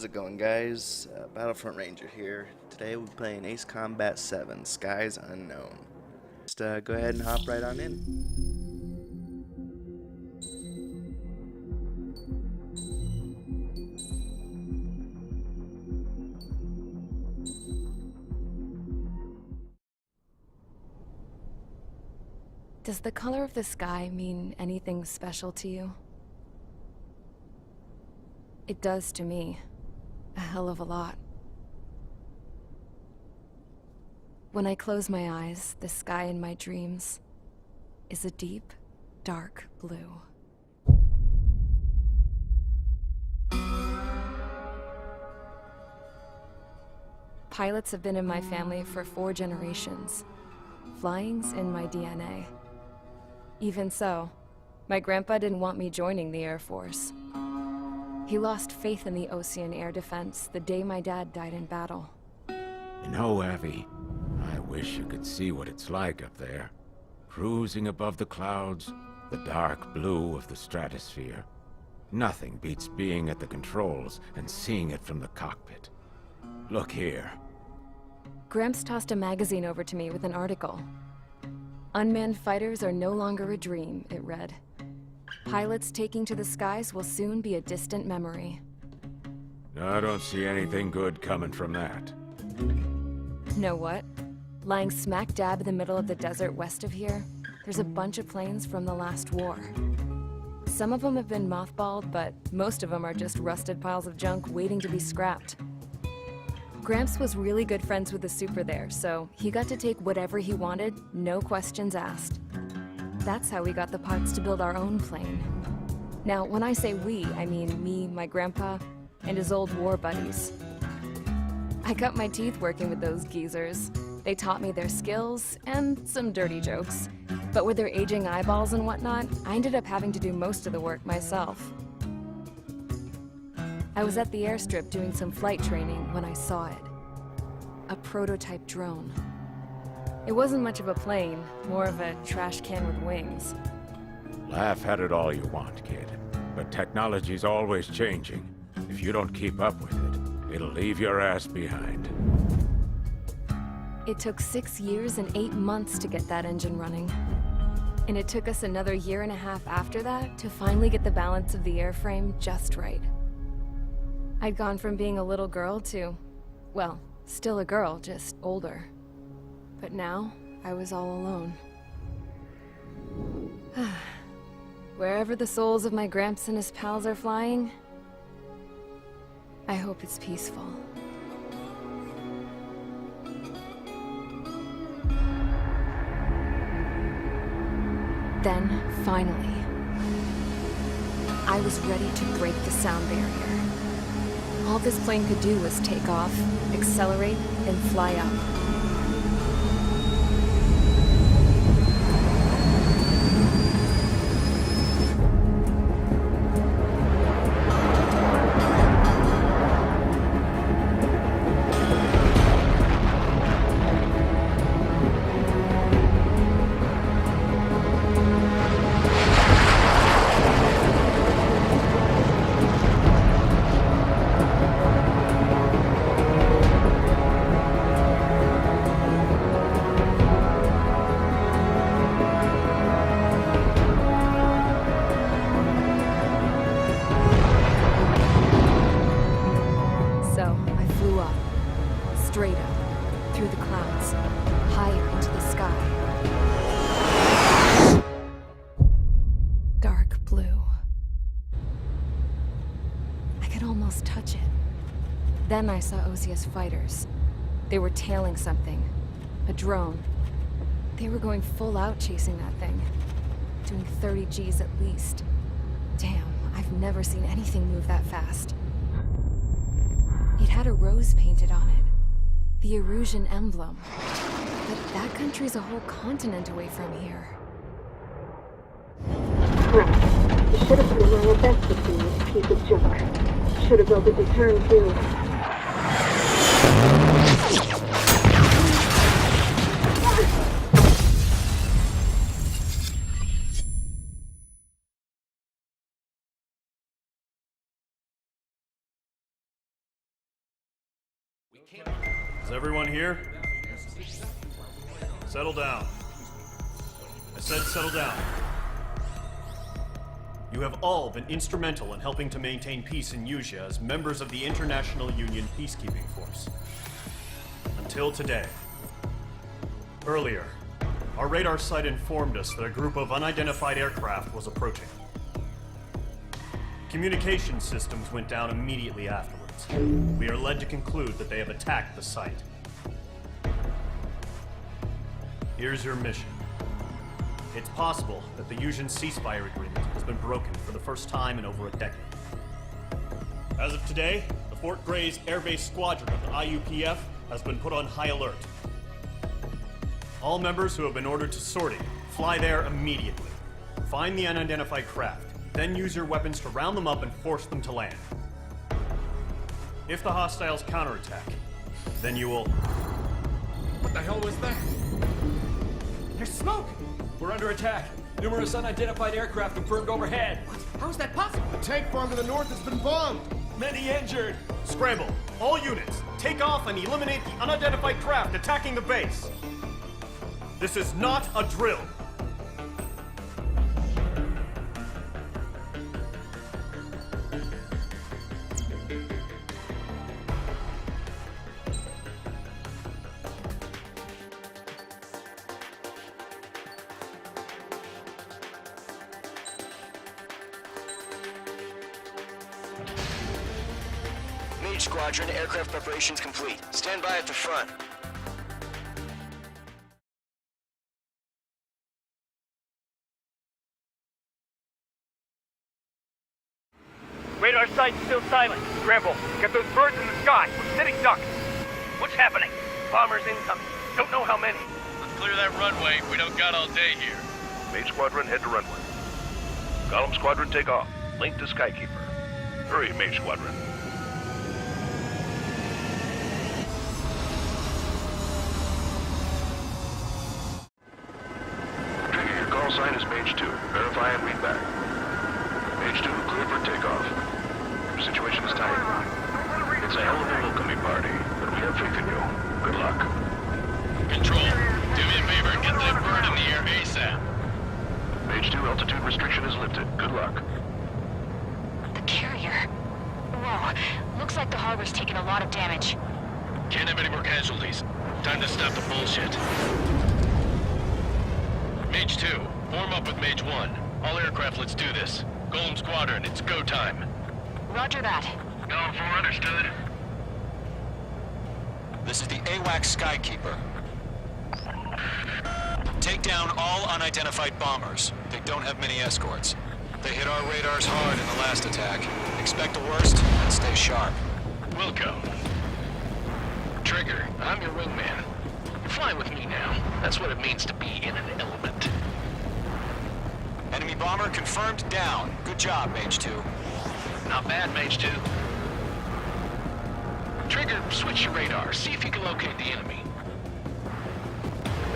How's it going, guys? Battlefront Ranger here. Today we'll be playing Ace Combat 7, Skies Unknown. Just go ahead and hop right on in. Does the color of the sky mean anything special to you? It does to me. A hell of a lot. When I close my eyes, the sky in my dreams is a deep, dark blue. Pilots have been in my family for 4 generations. Flying's in my DNA. Even so, my grandpa didn't want me joining the Air Force. He lost faith in the Ocean Air Defense the day my dad died in battle. You know, Abby, I wish you could see what it's like up there. Cruising above the clouds, the dark blue of the stratosphere. Nothing beats being at the controls and seeing it from the cockpit. Look here. Gramps tossed a magazine over to me with an article. Unmanned fighters are no longer a dream, it read. Pilots taking to the skies will soon be a distant memory. I don't see anything good coming from that. Know what? Lying smack dab in the middle of the desert west of here, there's a bunch of planes from the last war. Some of them have been mothballed, but most of them are just rusted piles of junk waiting to be scrapped. Gramps was really good friends with the super there, so he got to take whatever he wanted, no questions asked. That's how we got the parts to build our own plane. Now, when I say we, I mean me, my grandpa, and his old war buddies. I cut my teeth working with those geezers. They taught me their skills, and some dirty jokes. But with their aging eyeballs and whatnot, I ended up having to do most of the work myself. I was at the airstrip doing some flight training when I saw it. A prototype drone. It wasn't much of a plane, more of a trash can with wings. Laugh at it all you want, kid. But technology's always changing. If you don't keep up with it, it'll leave your ass behind. It took 6 years and 8 months to get that engine running. And it took us another 1.5 years after that to finally get the balance of the airframe just right. I'd gone from being a little girl to, well, still a girl, just older. But now, I was all alone. Wherever the souls of my Gramps and his pals are flying, I hope it's peaceful. Then, finally, I was ready to break the sound barrier. All this plane could do was take off, accelerate, and fly up. Straight up, through the clouds, higher into the sky. Dark blue. I could almost touch it. Then I saw Osia's fighters. They were tailing something. A drone. They were going full out chasing that thing. Doing 30 Gs at least. Damn, I've never seen anything move that fast. It had a rose painted on it. The Erusian emblem. But that country's a whole continent away from here. Right. You should have put in my best to see this piece of junk. Should have built a deterrent too. Is everyone here? Settle down. I said settle down. You have all been instrumental in helping to maintain peace in Yuzha as members of the International Union Peacekeeping Force. Until today. Earlier, our radar site informed us that a group of unidentified aircraft was approaching. Communication systems went down immediately afterwards. We are led to conclude that they have attacked the site. Here's your mission. It's possible that the Yuzhan ceasefire agreement has been broken for the first time in over a decade. As of today, the Fort Grays Air Base Squadron of the IUPF has been put on high alert. All members who have been ordered to sortie, fly there immediately. Find the unidentified craft, then use your weapons to round them up and force them to land. If the hostiles counterattack, then you will... What the hell was that? There's smoke! We're under attack. Numerous unidentified aircraft confirmed overhead. What? How is that possible? The tank farm to the north has been bombed! Many injured. Scramble! All units, take off and eliminate the unidentified craft attacking the base! This is not a drill! Mage Squadron, aircraft preparations complete. Stand by at the front. Radar site's still silent. Scramble. Get those birds in the sky. We're sitting ducks. What's happening? Bombers incoming. Don't know how many. Let's clear that runway. We don't got all day here. Mage Squadron, head to runway. Column Squadron, take off. Link to Skykeeper. Hurry, Mage Squadron. Trigger, your call sign is Mage 2. Verify and read back. Mage 2, clear for takeoff. Your situation is tight. It's a hell of a welcoming party, but we have faith in you. Good luck. Control, do me a favor and get that bird in the air ASAP. Mage 2, altitude restriction is lifted. Good luck. The carrier. Whoa. Looks like the harbor's taken a lot of damage. Can't have any more casualties. Time to stop the bullshit. Mage 2, form up with Mage 1. All aircraft, let's do this. Golem Squadron, it's go time. Roger that. Going for understood. This is the AWACS Skykeeper. Take down all unidentified bombers. They don't have many escorts. They hit our radars hard in the last attack. Expect the worst and stay sharp. Wilco. Trigger, I'm your wingman. You're flying with me now. That's what it means to be in an element. Enemy bomber confirmed down. Good job, Mage 2. Not bad, Mage 2. Trigger, switch your radar. See if you can locate the enemy.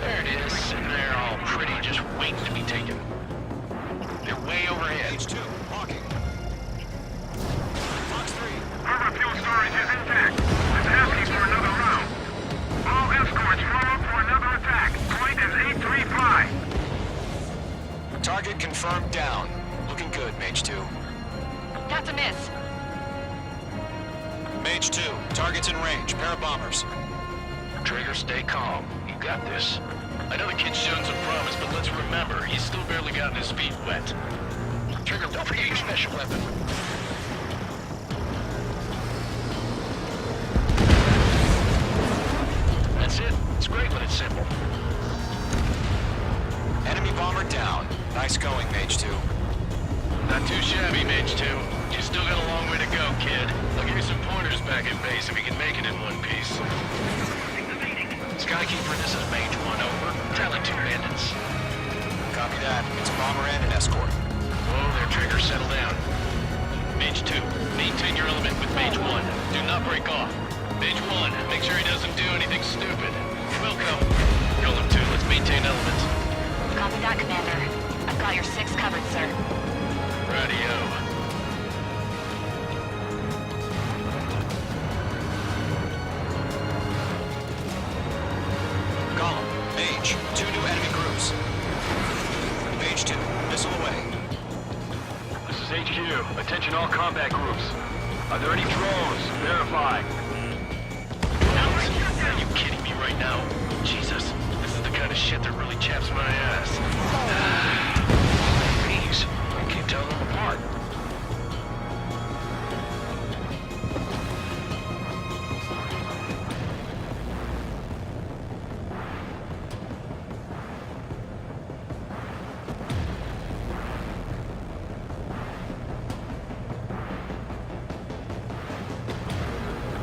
There it is, sitting there all pretty, just waiting to be taken. They're way overhead. Mage 2, walking. Fox 3. Harbor fuel storage is intact. It's asking for another round. All escorts form up for another attack. Point is 835. Target confirmed down. Looking good, Mage 2. That's a miss. Mage 2, target's in range. Pair of bombers. Trigger, stay calm. You got this. I know the kid's shown some promise, but let's remember, he's still barely gotten his feet wet. Trigger, don't forget your special weapon. That's it. It's great when it's simple. Enemy bomber down. Nice going, Mage 2. Not too shabby, Mage 2. You still got a long way to go, kid. I'll give you some pointers back at base if you can make it in one piece. Skykeeper, this is Mage 1, over. Tally 2 bandits. Copy that. It's bomber and an escort. Whoa there, Trigger. Settle down. Mage 2, maintain your element with Mage 1. Do not break off. Mage 1, make sure he doesn't do anything stupid. Wilco. Golem 2, let's maintain element. Copy that, Commander. I've got your 6 covered, sir. Radio. Attention all combat groups. Are there any drones? Verify. Are you kidding me right now? Jesus, this is the kind of shit that really chaps my ass. Jeez, I can't tell them apart.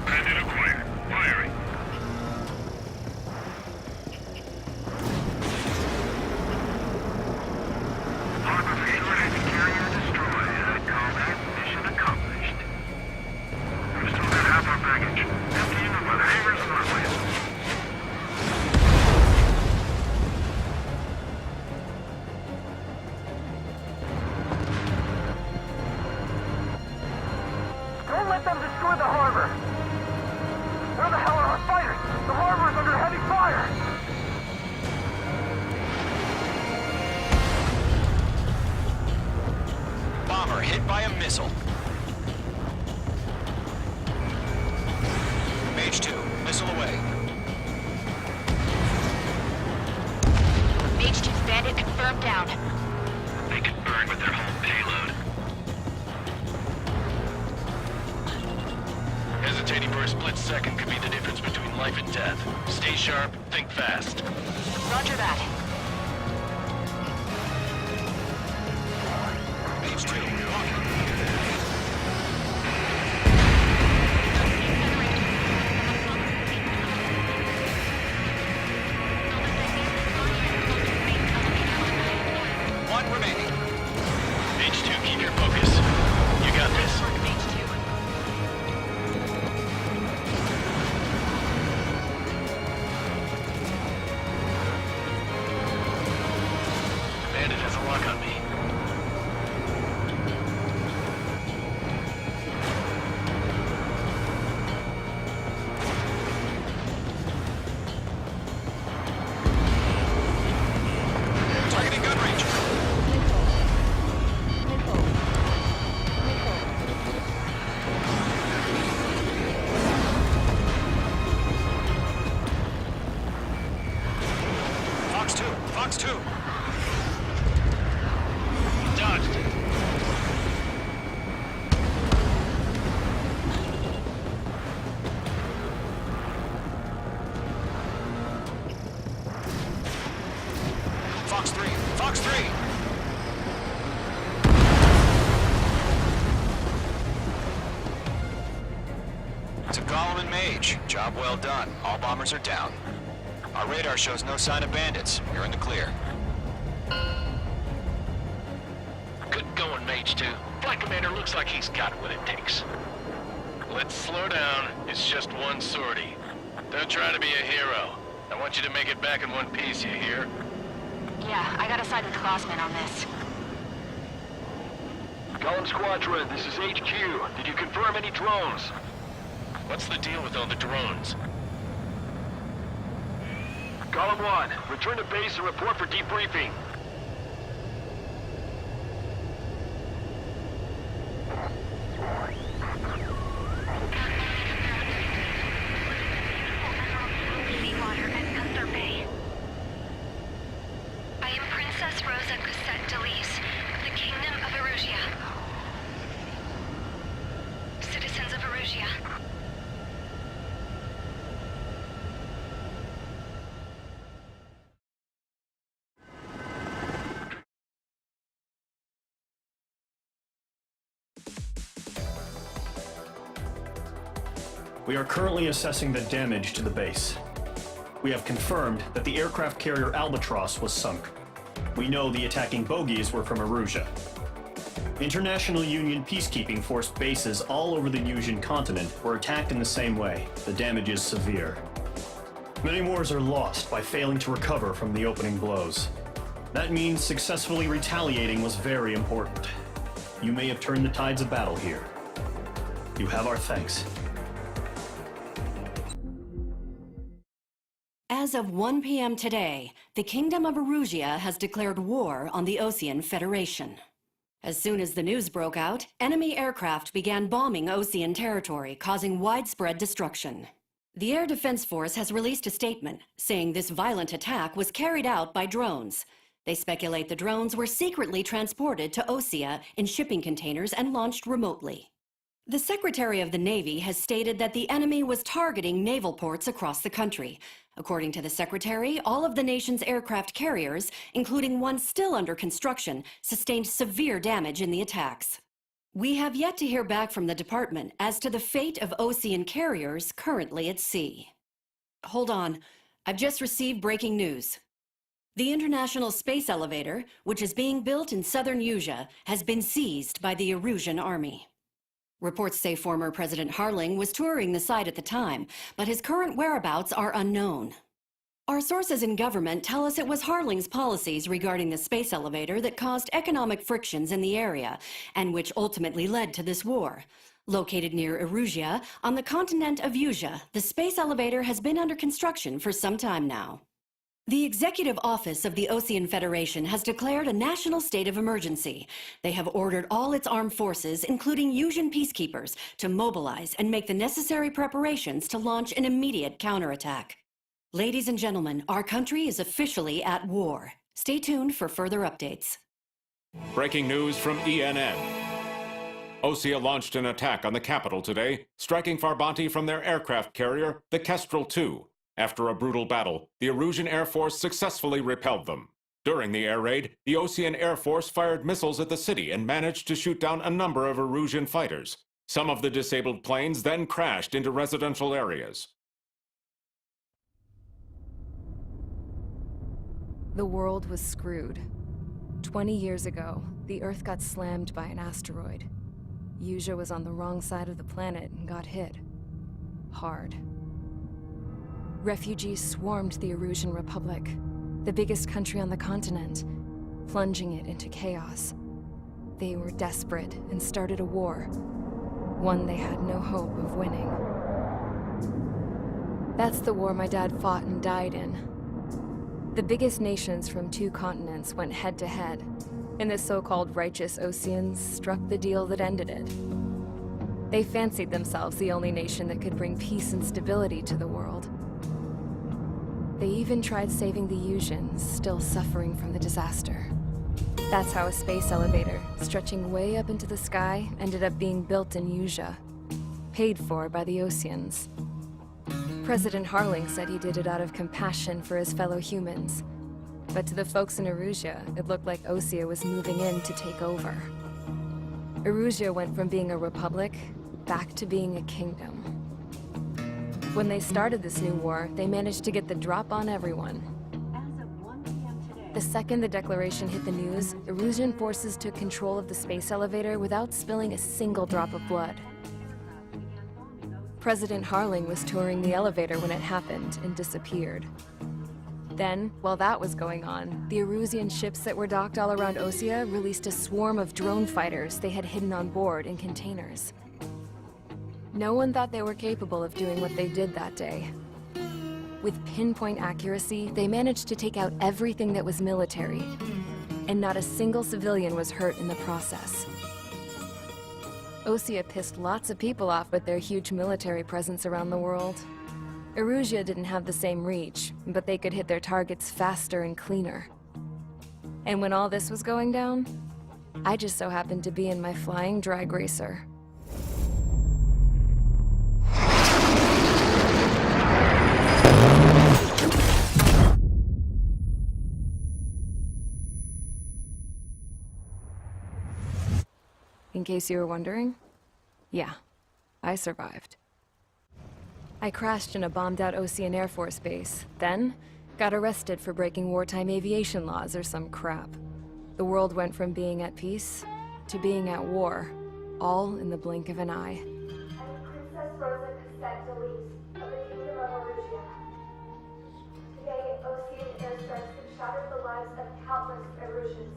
Bandit acquired. Firing. Harbor Freight carrier destroyed. Combat mission accomplished. We still got half our baggage. Emptying them by the hangars and runways. Don't let them destroy the harbor! Where the hell are our fighters? The harbor is under heavy fire! Bomber hit by a missile. Mage 2, missile away. Mage 2's bandit confirmed down. They could burn with their whole payload. Hesitating for a split second could be the difference between life and death. Stay sharp, think fast. Roger that. Mage 2, walking. One remaining. Mage 2, keep your focus. You got this. Mage 2. Bandit has a lock on me. Targeting gun range. Fox 2, Fox 2. Dodged. Fox 3, Fox 3. It's a Golem and Mage. Job well done. All bombers are down. Our radar shows no sign of bandits. You're in the clear. Good going, Mage 2. Flight Commander looks like he's got what it takes. Let's slow down. It's just one sortie. Don't try to be a hero. I want you to make it back in one piece, you hear? Yeah, I gotta side with Crossman on this. Golem Squadron, this is HQ. Did you confirm any drones? What's the deal with all the drones? Golem 1, return to base and report for debriefing. Seawater and Gunther Bay. I am Princess Rosa Cassette Delise of the Kingdom of Erusia. Citizens of Erusia. We are currently assessing the damage to the base. We have confirmed that the aircraft carrier Albatross was sunk. We know the attacking bogies were from Erusia. International Union peacekeeping force bases all over the Yusian continent were attacked in the same way. The damage is severe. Many wars are lost by failing to recover from the opening blows. That means successfully retaliating was very important. You may have turned the tides of battle here. You have our thanks. As of 1 p.m. today, the Kingdom of Erusia has declared war on the Osean Federation. As soon as the news broke out, enemy aircraft began bombing Osean territory, causing widespread destruction. The Air Defense Force has released a statement saying this violent attack was carried out by drones. They speculate the drones were secretly transported to Osea in shipping containers and launched remotely. The Secretary of the Navy has stated that the enemy was targeting naval ports across the country. According to the Secretary, all of the nation's aircraft carriers, including one still under construction, sustained severe damage in the attacks. We have yet to hear back from the department as to the fate of Osean carriers currently at sea. Hold on, I've just received breaking news. The International Space Elevator, which is being built in southern Usea, has been seized by the Erusian Army. Reports say former President Harling was touring the site at the time, but his current whereabouts are unknown. Our sources in government tell us it was Harling's policies regarding the space elevator that caused economic frictions in the area, and which ultimately led to this war. Located near Erusia, on the continent of Usea, the space elevator has been under construction for some time now. The Executive Office of the Osean Federation has declared a national state of emergency. They have ordered all its armed forces, including Usean peacekeepers, to mobilize and make the necessary preparations to launch an immediate counterattack. Ladies and gentlemen, our country is officially at war. Stay tuned for further updates. Breaking news from ENN. Osea launched an attack on the capital today, striking Farbanti from their aircraft carrier, the Kestrel II. After a brutal battle, the Erusian Air Force successfully repelled them. During the air raid, the Osean Air Force fired missiles at the city and managed to shoot down a number of Erusian fighters. Some of the disabled planes then crashed into residential areas. The world was screwed. 20 years ago, the Earth got slammed by an asteroid. Usea was on the wrong side of the planet and got hit. Hard. Refugees swarmed the Erusian Republic, the biggest country on the continent, plunging it into chaos. They were desperate and started a war, one they had no hope of winning. That's the war my dad fought and died in. The biggest nations from 2 continents went head-to-head, and the so-called righteous Oseans struck the deal that ended it. They fancied themselves the only nation that could bring peace and stability to the world. They even tried saving the Useans, still suffering from the disaster. That's how a space elevator, stretching way up into the sky, ended up being built in Usea, paid for by the Oseans. President Harling said he did it out of compassion for his fellow humans. But to the folks in Erusia, it looked like Osea was moving in to take over. Erusia went from being a republic back to being a kingdom. When they started this new war, they managed to get the drop on everyone. The second the declaration hit the news, Erusian forces took control of the space elevator without spilling a single drop of blood. President Harling was touring the elevator when it happened and disappeared. Then, while that was going on, the Erusian ships that were docked all around Osea released a swarm of drone fighters they had hidden on board in containers. No one thought they were capable of doing what they did that day. With pinpoint accuracy, they managed to take out everything that was military, and not a single civilian was hurt in the process. Osea pissed lots of people off with their huge military presence around the world. Erusia didn't have the same reach, but they could hit their targets faster and cleaner. And when all this was going down, I just so happened to be in my flying drag racer. In case you were wondering, yeah, I survived. I crashed in a bombed-out Osean Air Force base, then got arrested for breaking wartime aviation laws or some crap. The world went from being at peace to being at war, all in the blink of an eye. Princess Rosa Cassette Delise of the Kingdom of Erusia. Today, Osean airstrikes have shattered the lives of countless Erusians.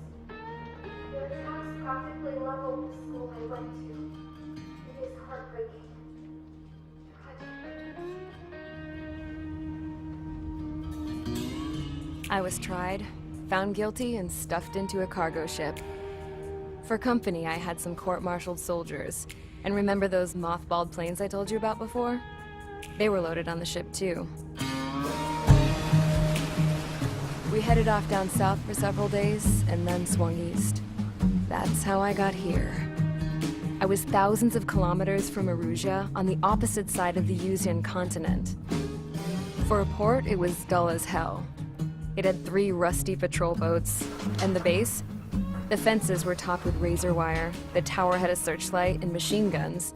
Their attacks practically leveled the school I went to. It is heartbreaking. I was tried, found guilty, and stuffed into a cargo ship. For company, I had some court-martialed soldiers. And remember those mothballed planes I told you about before? They were loaded on the ship, too. We headed off down south for several days, and then swung east. That's how I got here. I was thousands of kilometers from Erusia, on the opposite side of the Yuzian continent. For a port, it was dull as hell. It had 3 rusty patrol boats. And the base? The fences were topped with razor wire, the tower had a searchlight and machine guns,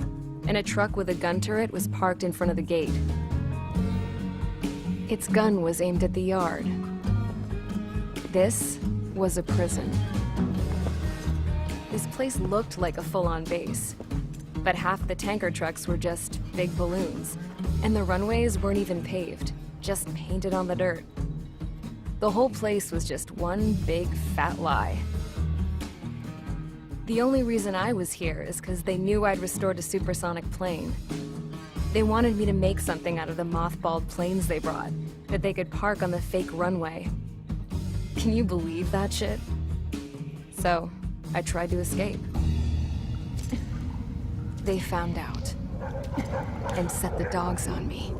and a truck with a gun turret was parked in front of the gate. Its gun was aimed at the yard. This was a prison. This place looked like a full-on base, but half the tanker trucks were just big balloons, and the runways weren't even paved, just painted on the dirt. The whole place was just one big fat lie. The only reason I was here is because they knew I'd restored a supersonic plane. They wanted me to make something out of the mothballed planes they brought, that they could park on the fake runway. Can you believe that shit? So, I tried to escape. They found out, and set the dogs on me.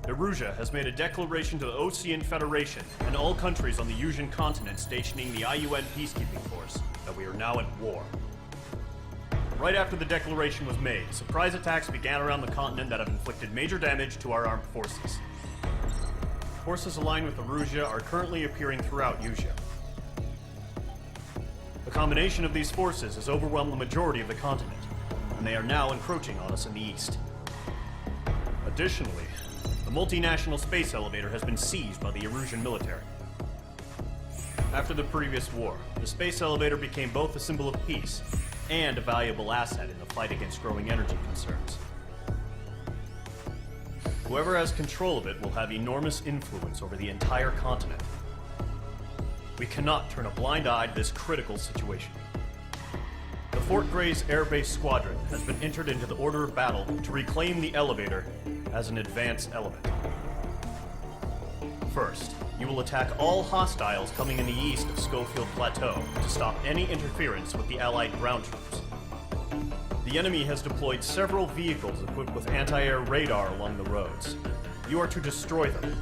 Erusia has made a declaration to the Osean Federation and all countries on the Yuzian continent stationing the IUN peacekeeping force that we are now at war. Right after the declaration was made, surprise attacks began around the continent that have inflicted major damage to our armed forces. Forces aligned with Erusia are currently appearing throughout Yusia. The combination of these forces has overwhelmed the majority of the continent, and they are now encroaching on us in the east. Additionally, the multinational space elevator has been seized by the Erusian military. After the previous war, the space elevator became both a symbol of peace and a valuable asset in the fight against growing energy concerns. Whoever has control of it will have enormous influence over the entire continent. We cannot turn a blind eye to this critical situation. The Fort Grays Air Base Squadron has been entered into the order of battle to reclaim the elevator as an advance element. First, you will attack all hostiles coming in the east of Schofield Plateau to stop any interference with the Allied ground troops. The enemy has deployed several vehicles equipped with anti-air radar along the roads. You are to destroy them.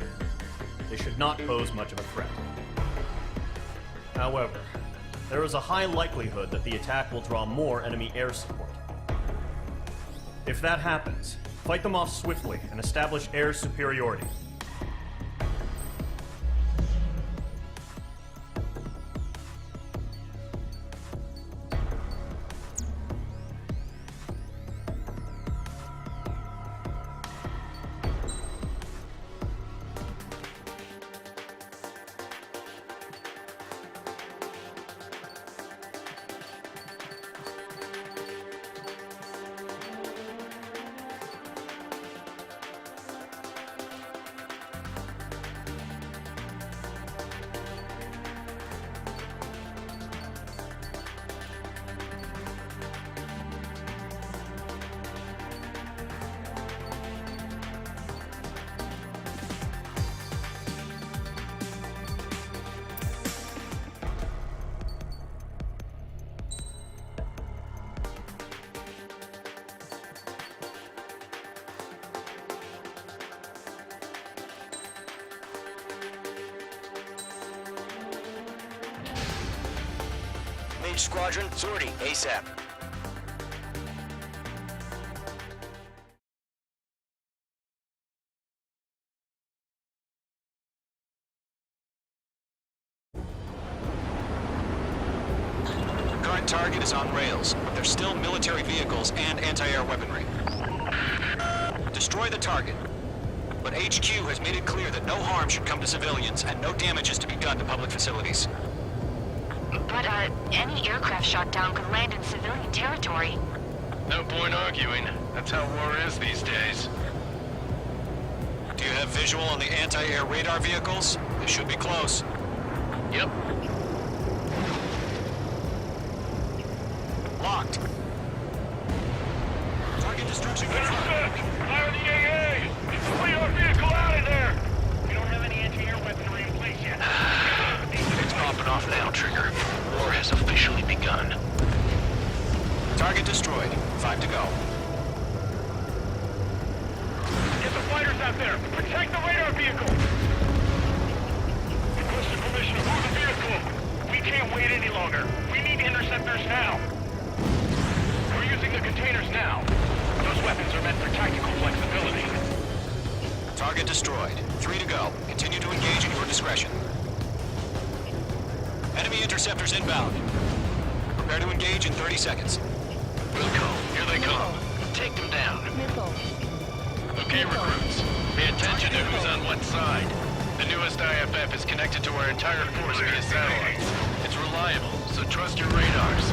They should not pose much of a threat. However, there is a high likelihood that the attack will draw more enemy air support. If that happens, fight them off swiftly and establish air superiority. Mage Squadron, sortie ASAP. Current target is on rails, but there's still military vehicles and anti-air weaponry. Destroy the target. But HQ has made it clear that no harm should come to civilians and no damage is to be done to public facilities. But, any aircraft shot down could land in civilian territory. No point arguing. That's how war is these days. Do you have visual on the anti-air radar vehicles? They should be close. Yep. Locked. Target destruction confirmed. Fire the AA! Get the radar vehicle out of there! We don't have any anti-air weaponry in place yet. It's popping off now, Trigger. War has officially begun. Target destroyed. 5 to go. Get the fighters out there! Protect the radar vehicle! Requested permission to move the vehicle! We can't wait any longer. We need interceptors now. We're using the containers now. Those weapons are meant for tactical flexibility. Target destroyed. 3 to go. Continue to engage at your discretion. Enemy interceptors inbound. Prepare to engage in 30 seconds. Wilco, here they come. Take them down. Okay, recruits. Pay attention to who's on what side. The newest IFF is connected to our entire force via satellites. It's reliable, so trust your radars.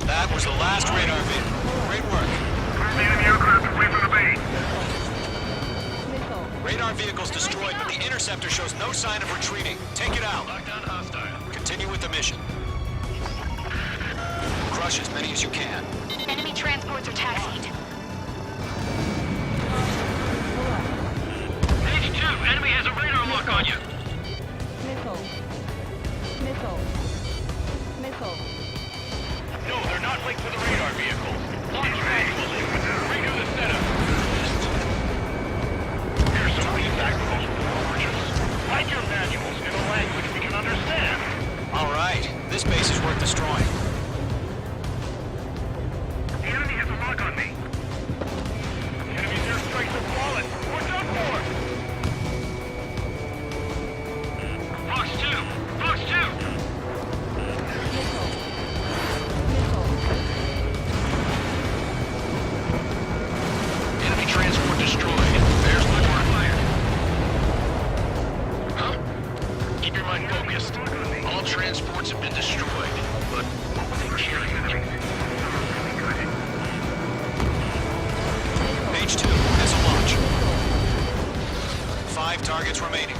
That was the last radar vehicle. Great work. Enemy aircraft away from the base. Radar vehicle's destroyed, but the interceptor shows no sign of retreating. Take it out. Lockdown hostile. Continue with the mission. Crush as many as you can. Enemy transports are taxied. Page 2, enemy has a radar lock on you. No, they're not linked to the radar vehicle. Launch manually. Redo the setup. Here's some recent tacticals for warriors. Write your manuals in a language we can understand. All right. This base is worth destroying. The enemy has a lock on me. The enemy's airstrikes are flawless. We're done for. Fox 2! Fox 2! Enemy transport destroyed. There's the door fire. Huh? Keep your mind focused. All transports have been destroyed, but what were they carrying? Page 2, missile launch. 5 targets remaining.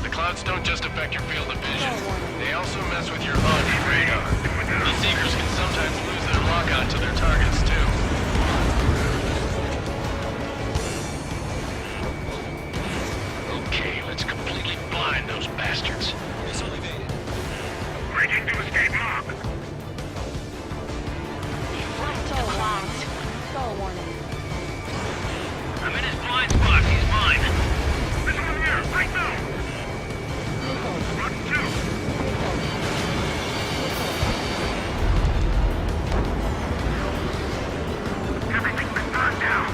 The clouds don't just affect your field of vision. They also mess with your HUD and radar. The Seekers can sometimes lose their lock-on to their targets, too. Okay, let's completely blind those bastards. Missile evaded. Breaking to escape lock. I'm in his blind spot. He's mine. This one here, right now. Run 2. Everything's been burned down.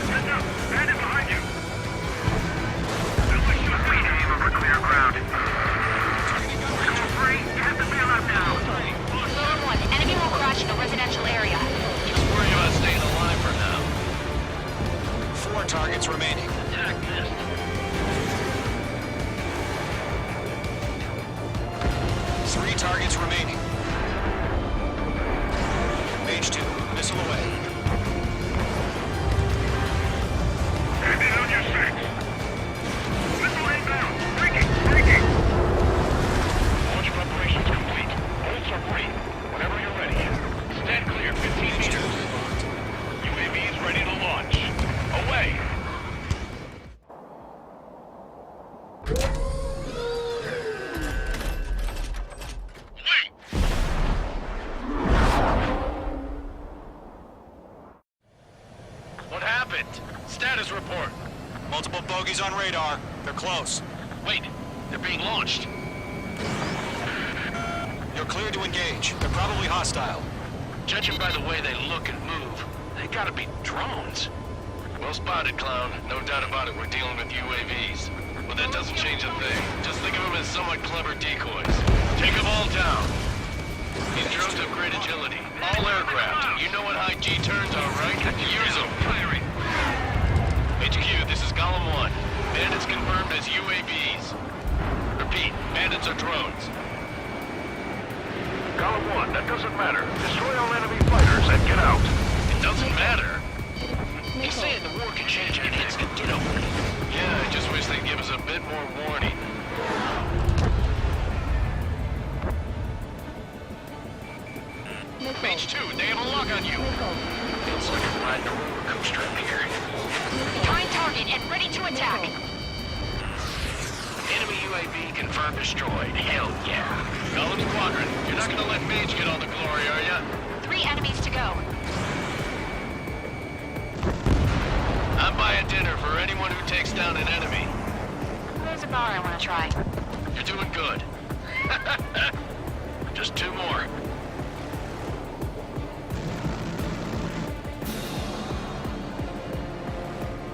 Heads up. Bandit behind you. I'll let you free to aim over clear ground. Control 3, you have to bail out now. Zone 1, enemy will crash in a residential area. Just worry about staying alive for now. 4 targets remaining. Attack missed. 3 targets remaining. Page 2, missile away. Bandit on your 6. Missile inbound. Breaking. Launch preparations complete. Bolts are free. Whenever you're ready. Stand clear, 15 meters. UAVs ready to launch. Away. What happened? Status report. Multiple bogies on radar. They're close. Wait, they're being launched. You're cleared to engage. They're probably hostile. Judging by the way they look and move, they gotta be drones. Well spotted, Clown. No doubt about it, we're dealing with UAVs. But that doesn't change a thing. Just think of them as somewhat clever decoys. Take them all down. These drones have great agility. All aircraft. You know what high G turns are, right? Use them. Firing. HQ, this is Golem 1. Bandits confirmed as UAVs. Repeat, bandits are drones. Golem 1, that doesn't matter. Destroy all enemy fighters and matter? He's saying the war can change anything. Get over it. Yeah, I just wish they'd give us a bit more warning. Mage 2, they have a lock on you. Feels like I'm riding a roller coaster up here. Find target and ready to attack. Enemy UAV confirmed destroyed. Hell yeah. Golem Squadron, you're not gonna let Mage get all the glory, are ya? 3 enemies to go. I'm buying dinner for anyone who takes down an enemy. There's a bar I want to try. You're doing good. Just 2 more.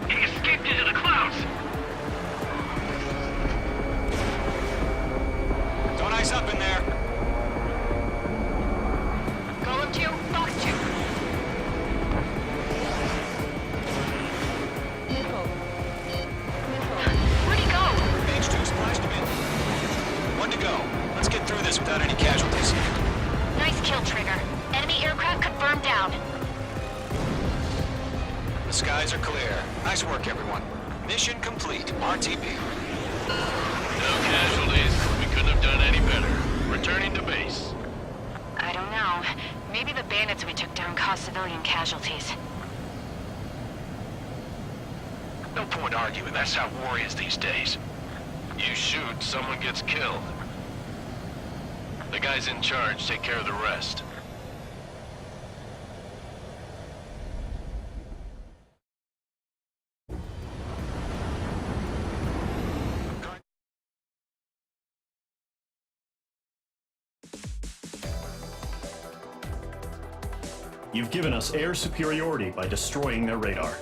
He escaped into the clouds! Don't ice up in there. Golem 2, Fox 2. Where'd he go? Mage 2 splashed him in. 1 to go. Let's get through this without any casualties. Nice kill, Trigger. Enemy aircraft confirmed down. The skies are clear. Nice work, everyone. Mission complete. RTB. No casualties. We couldn't have done any better. Returning to base. I don't know. Maybe the bandits we took down caused civilian casualties. No point arguing. That's how war is these days. You shoot, someone gets killed. The guys in charge take care of the rest. You've given us air superiority by destroying their radar.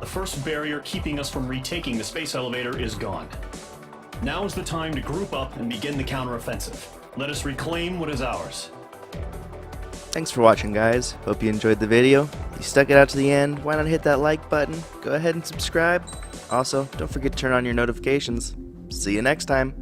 The first barrier keeping us from retaking the space elevator is gone. Now is the time to group up and begin the counteroffensive. Let us reclaim what is ours. Thanks for watching, guys. Hope you enjoyed the video. If you stuck it out to the end, why not hit that like button? Go ahead and subscribe. Also, don't forget to turn on your notifications. See you next time.